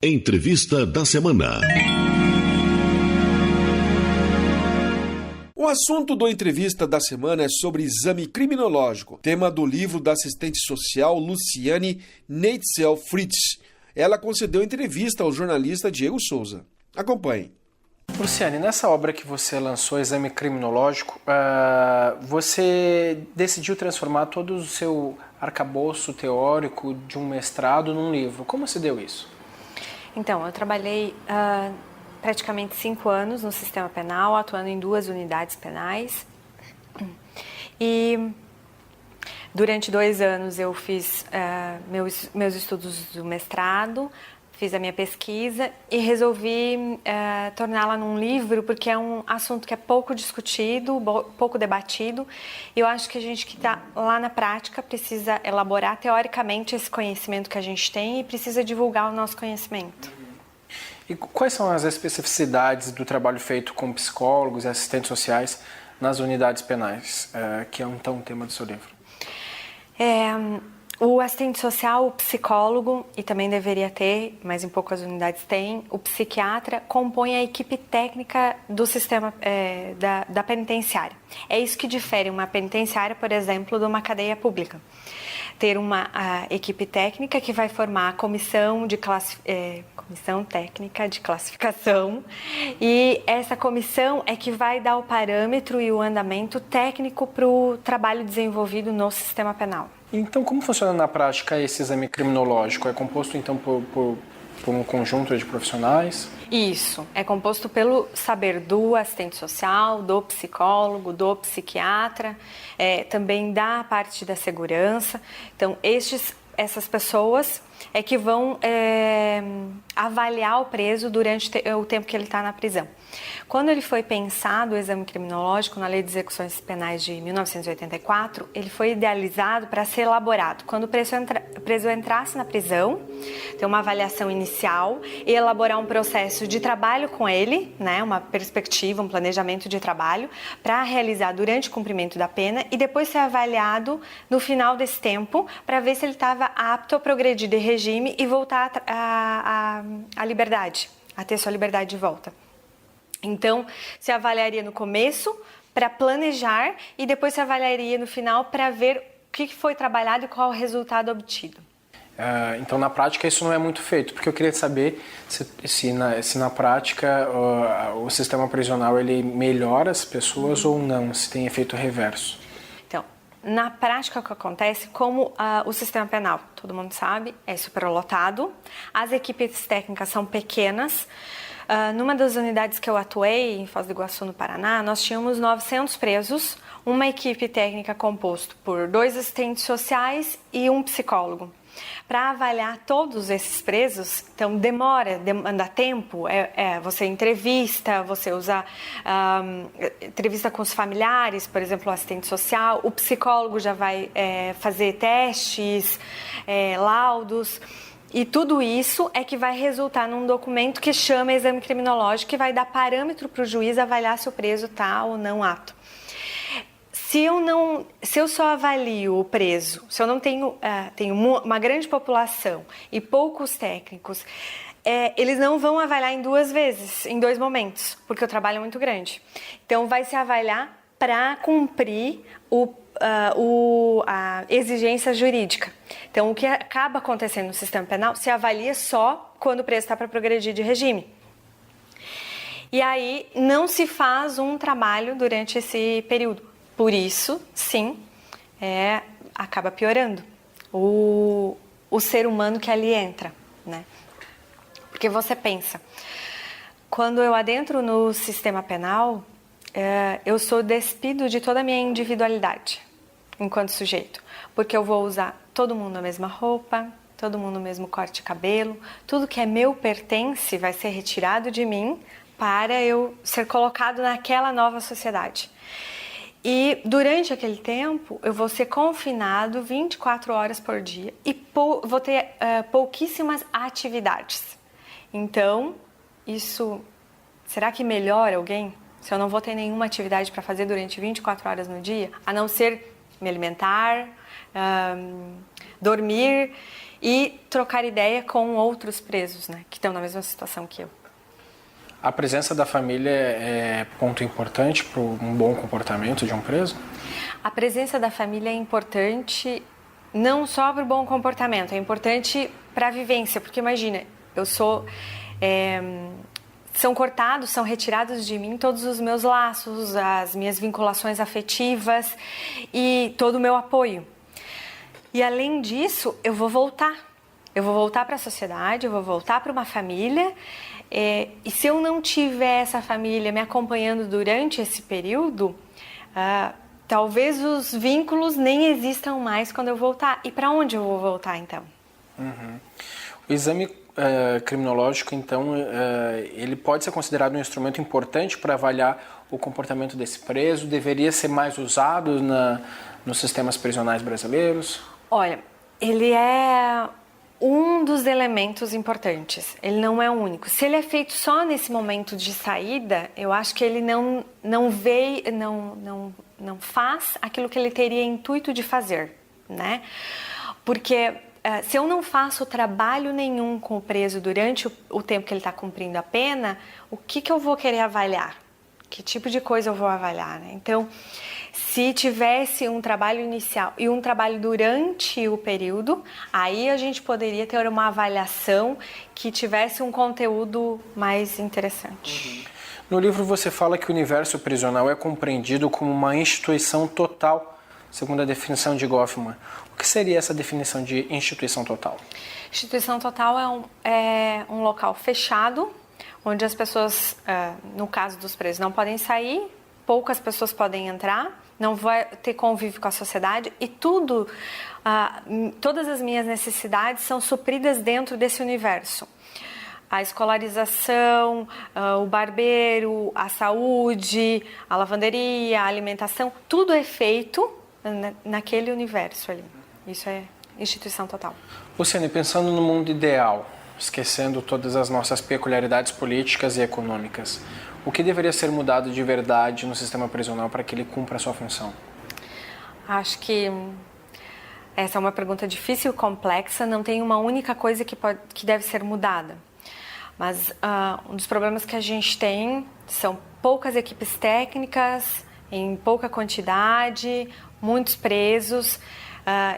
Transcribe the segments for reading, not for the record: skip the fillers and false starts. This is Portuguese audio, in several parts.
Entrevista da semana. O assunto do Entrevista da Semana é sobre exame criminológico, tema do livro da assistente social Luciane Neitzel Fritz. Ela concedeu entrevista ao jornalista Diego Souza. Acompanhe. Luciane, nessa obra que você lançou, Exame Criminológico, você decidiu transformar todo o seu arcabouço teórico de um mestrado num livro. Como se deu isso? Então, eu trabalhei praticamente 5 anos no sistema penal, atuando em 2 unidades penais. E durante 2 anos eu fiz meus estudos do mestrado, fiz a minha pesquisa e resolvi torná-la num livro, porque é um assunto que é pouco discutido, pouco debatido. E eu acho que a gente que está lá na prática precisa elaborar teoricamente esse conhecimento que a gente tem e precisa divulgar o nosso conhecimento. E quais são as especificidades do trabalho feito com psicólogos e assistentes sociais nas unidades penais, que é então o tema do seu livro? O assistente social, o psicólogo, e também deveria ter, mas em poucas unidades tem, o psiquiatra, compõe a equipe técnica do sistema da penitenciária. É isso que difere uma penitenciária, por exemplo, de uma cadeia pública. Ter uma equipe técnica que vai formar a comissão técnica de classificação, e essa comissão é que vai dar o parâmetro e o andamento técnico para o trabalho desenvolvido no sistema penal. Então, como funciona na prática esse exame criminológico? É composto, então, por um conjunto de profissionais? Isso, é composto pelo saber do assistente social, do psicólogo, do psiquiatra, também da parte da segurança. Então, essas pessoas é que vão avaliar o preso durante o tempo que ele está na prisão. Quando ele foi pensado o exame criminológico na Lei de Execuções Penais de 1984, ele foi idealizado para ser elaborado quando o preso entrasse na prisão, ter uma avaliação inicial e elaborar um processo de trabalho com ele, né, uma perspectiva, um planejamento de trabalho para realizar durante o cumprimento da pena e depois ser avaliado no final desse tempo para ver se ele estava apto a progredir de regime e voltar à liberdade, a ter sua liberdade de volta. Então, se avaliaria no começo para planejar e depois se avaliaria no final para ver o que foi trabalhado e qual o resultado obtido. Então, na prática, isso não é muito feito, porque eu queria saber se na prática o sistema prisional ele melhora as pessoas ou não, se tem efeito reverso. Então, na prática, o que acontece, como o sistema penal, todo mundo sabe, é superlotado, as equipes técnicas são pequenas. Numa das unidades que eu atuei, em Foz do Iguaçu, no Paraná, nós tínhamos 900 presos, uma equipe técnica composta por 2 assistentes sociais e um psicólogo. Para avaliar todos esses presos, então demanda tempo, você entrevista, você usa entrevista com os familiares, por exemplo, o assistente social, o psicólogo já vai fazer testes, laudos. E tudo isso é que vai resultar num documento que chama exame criminológico, que vai dar parâmetro para o juiz avaliar se o preso está ou não apto. Se eu só avalio o preso, se eu não tenho uma grande população e poucos técnicos, eles não vão avaliar em 2 vezes, em 2 momentos, porque o trabalho é muito grande. Então, vai se avaliar para cumprir a exigência jurídica. Então, o que acaba acontecendo no sistema penal se avalia só quando o preso está para progredir de regime. E aí, não se faz um trabalho durante esse período. Por isso, sim, acaba piorando o ser humano que ali entra, né? Porque você pensa, quando eu adentro no sistema penal, eu sou despido de toda a minha individualidade enquanto sujeito, porque eu vou usar todo mundo a mesma roupa, todo mundo o mesmo corte de cabelo, tudo que é meu pertence vai ser retirado de mim para eu ser colocado naquela nova sociedade. E durante aquele tempo eu vou ser confinado 24 horas por dia e vou ter pouquíssimas atividades. Então, será que melhora alguém? Se eu não vou ter nenhuma atividade para fazer durante 24 horas no dia, a não ser me alimentar, dormir e trocar ideia com outros presos, né, que estão na mesma situação que eu. A presença da família é ponto importante para um bom comportamento de um preso? A presença da família é importante não só para o bom comportamento, é importante para a vivência, porque imagina, são cortados, são retirados de mim todos os meus laços, as minhas vinculações afetivas e todo o meu apoio. E além disso, eu vou voltar para a sociedade, eu vou voltar para uma família, e se eu não tiver essa família me acompanhando durante esse período, talvez os vínculos nem existam mais quando eu voltar. E para onde eu vou voltar, então? Uhum. O exame criminológico, então, ele pode ser considerado um instrumento importante para avaliar o comportamento desse preso? Deveria ser mais usado nos sistemas prisionais brasileiros? Olha, ele é um dos elementos importantes. Ele não é o único. Se ele é feito só nesse momento de saída, eu acho que ele não faz aquilo que ele teria intuito de fazer, né? Porque se eu não faço trabalho nenhum com o preso durante o tempo que ele está cumprindo a pena, o que eu vou querer avaliar? Que tipo de coisa eu vou avaliar, né? Então, se tivesse um trabalho inicial e um trabalho durante o período, aí a gente poderia ter uma avaliação que tivesse um conteúdo mais interessante. No livro você fala que o universo prisional é compreendido como uma instituição total, segundo a definição de Goffman. O que seria essa definição de instituição total? Instituição total é um local fechado, onde as pessoas, no caso dos presos, não podem sair, poucas pessoas podem entrar, não vai ter convívio com a sociedade e todas as minhas necessidades são supridas dentro desse universo. A escolarização, o barbeiro, a saúde, a lavanderia, a alimentação, tudo é feito naquele universo ali. Isso é instituição total. Luciane, pensando no mundo ideal, esquecendo todas as nossas peculiaridades políticas e econômicas, o que deveria ser mudado de verdade no sistema prisional para que ele cumpra a sua função? Acho que essa é uma pergunta difícil e complexa, não tem uma única coisa que deve ser mudada. Mas um dos problemas que a gente tem são poucas equipes técnicas, em pouca quantidade, muitos presos,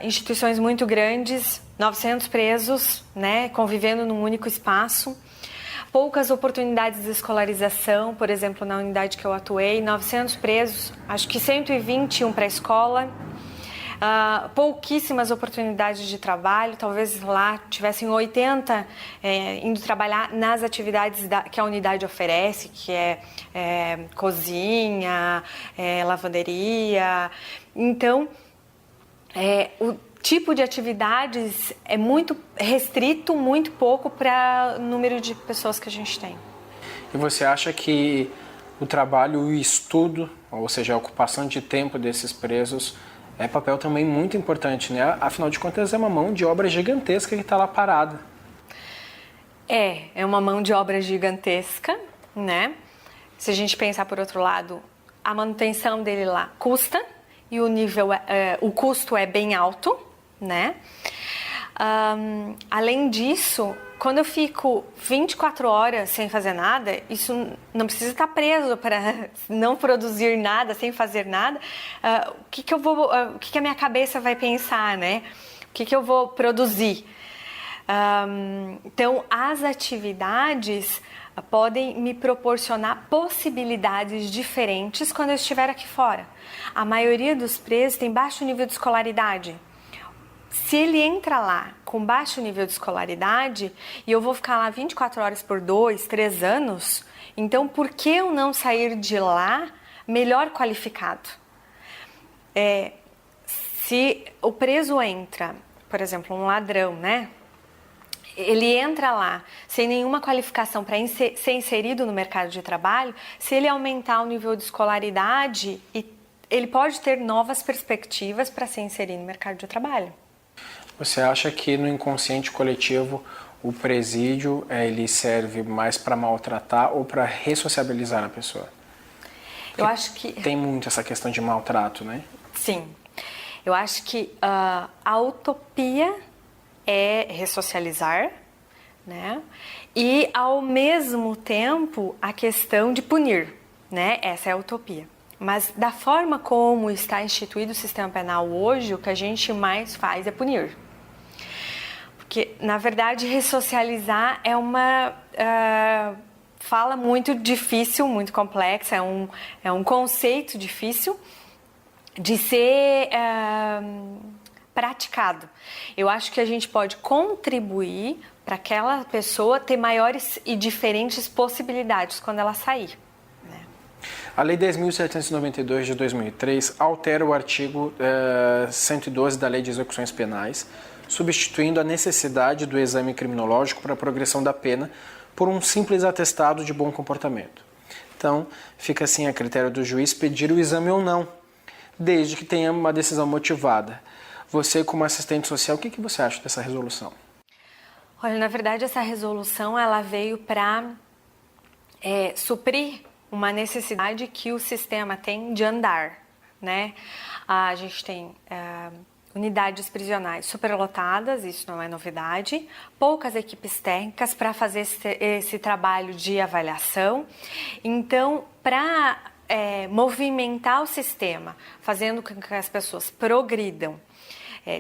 instituições muito grandes, 900 presos, né, convivendo num único espaço. Poucas oportunidades de escolarização, por exemplo, na unidade que eu atuei, 900 presos, acho que 121 para a escola. Pouquíssimas oportunidades de trabalho, talvez lá tivessem 80 indo trabalhar nas atividades que a unidade oferece, que é cozinha, lavanderia. Então, o tipo de atividades é muito restrito, muito pouco para o número de pessoas que a gente tem. E você acha que o trabalho e o estudo, ou seja, a ocupação de tempo desses presos, é papel também muito importante, né? Afinal de contas, é uma mão de obra gigantesca que está lá parada. É uma mão de obra gigantesca, né? Se a gente pensar por outro lado, a manutenção dele lá custa e o custo é bem alto, né? Além disso, quando eu fico 24 horas sem fazer nada, isso não precisa estar preso para não produzir nada, sem fazer nada. O que a minha cabeça vai pensar, né? O que eu vou produzir? Então, as atividades podem me proporcionar possibilidades diferentes quando eu estiver aqui fora. A maioria dos presos tem baixo nível de escolaridade. Se ele entra lá com baixo nível de escolaridade e eu vou ficar lá 24 horas por 2, 3 anos, então por que eu não sair de lá melhor qualificado? Se o preso entra, por exemplo, um ladrão, né? Ele entra lá sem nenhuma qualificação para ser inserido no mercado de trabalho, se ele aumentar o nível de escolaridade, ele pode ter novas perspectivas para se inserir no mercado de trabalho. Você acha que no inconsciente coletivo o presídio ele serve mais para maltratar ou para ressociabilizar a pessoa? Eu acho que tem muito essa questão de maltrato, né? Sim. Eu acho que a utopia é ressocializar, né? E ao mesmo tempo a questão de punir, né? Essa é a utopia. Mas da forma como está instituído o sistema penal hoje, o que a gente mais faz é punir. Porque, na verdade, ressocializar é uma fala muito difícil, muito complexa, é um conceito difícil de ser praticado. Eu acho que a gente pode contribuir para aquela pessoa ter maiores e diferentes possibilidades quando ela sair. A Lei 10.792 de 2003 altera o artigo 112 da Lei de Execuções Penais, substituindo a necessidade do exame criminológico para a progressão da pena por um simples atestado de bom comportamento. Então, fica assim a critério do juiz pedir o exame ou não, desde que tenha uma decisão motivada. Você, como assistente social, o que você acha dessa resolução? Olha, na verdade, essa resolução ela veio para suprir uma necessidade que o sistema tem de andar, né? A gente tem unidades prisionais superlotadas, isso não é novidade, poucas equipes técnicas para fazer esse trabalho de avaliação. Então, para movimentar o sistema, fazendo com que as pessoas progridam,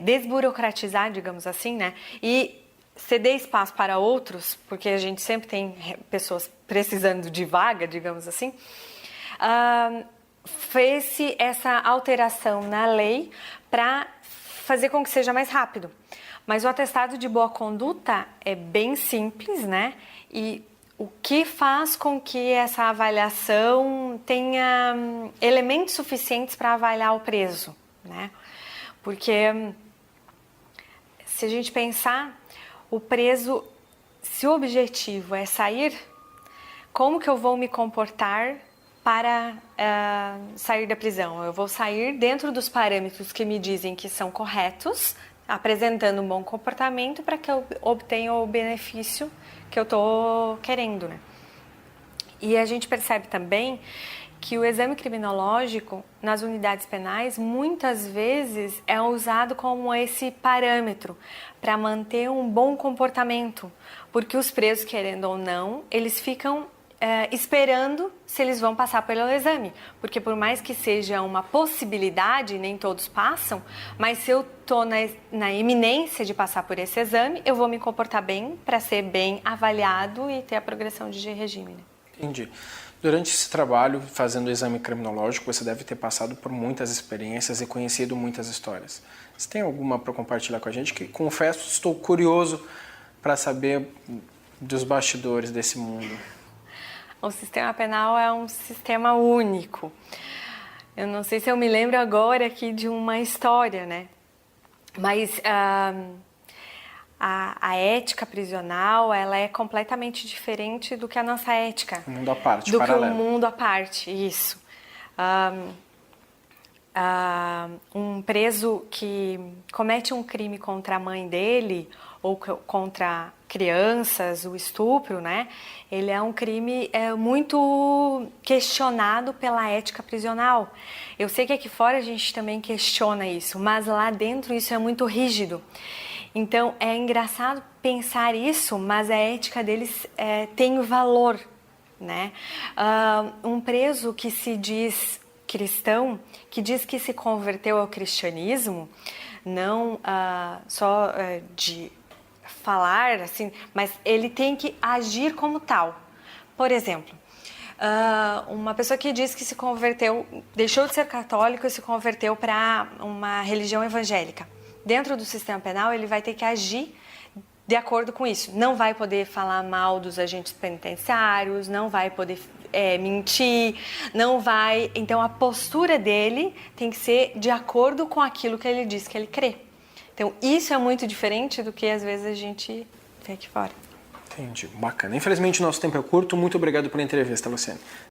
desburocratizar, digamos assim, né? E ceder espaço para outros, porque a gente sempre tem pessoas precisando de vaga, digamos assim, fez-se essa alteração na lei para fazer com que seja mais rápido. Mas o atestado de boa conduta é bem simples, né? E o que faz com que essa avaliação tenha elementos suficientes para avaliar o preso, né? Porque se a gente pensar, o preso, se o objetivo é sair, como que eu vou me comportar para sair da prisão? Eu vou sair dentro dos parâmetros que me dizem que são corretos, apresentando um bom comportamento para que eu obtenha o benefício que eu estou querendo, né? E a gente percebe também que o exame criminológico nas unidades penais muitas vezes é usado como esse parâmetro para manter um bom comportamento, porque os presos, querendo ou não, eles ficam esperando se eles vão passar pelo exame, porque por mais que seja uma possibilidade, nem todos passam, mas se eu estou na iminência de passar por esse exame, eu vou me comportar bem para ser bem avaliado e ter a progressão de regime, né? Entendi. Durante esse trabalho, fazendo o exame criminológico, você deve ter passado por muitas experiências e conhecido muitas histórias. Você tem alguma para compartilhar com a gente? Que, confesso, estou curioso para saber dos bastidores desse mundo. O sistema penal é um sistema único. Eu não sei se eu me lembro agora aqui de uma história, né? Mas a ética prisional, ela é completamente diferente do que a nossa ética. Um mundo à parte, do paralelo. que um mundo à parte, isso. Um preso que comete um crime contra a mãe dele ou contra crianças, o estupro, né? Ele é um crime muito questionado pela ética prisional. Eu sei que aqui fora a gente também questiona isso, mas lá dentro isso é muito rígido. Então, é engraçado pensar isso, mas a ética deles tem valor, né? Um preso que se diz cristão, que diz que se converteu ao cristianismo, não só de falar, assim, mas ele tem que agir como tal. Por exemplo, uma pessoa que diz que se converteu, deixou de ser católico e se converteu para uma religião evangélica. Dentro do sistema penal, ele vai ter que agir de acordo com isso. Não vai poder falar mal dos agentes penitenciários, não vai poder mentir, não vai... Então, a postura dele tem que ser de acordo com aquilo que ele diz que ele crê. Então, isso é muito diferente do que, às vezes, a gente vê aqui fora. Entendi, bacana. Infelizmente, o nosso tempo é curto. Muito obrigado pela entrevista, Luciane.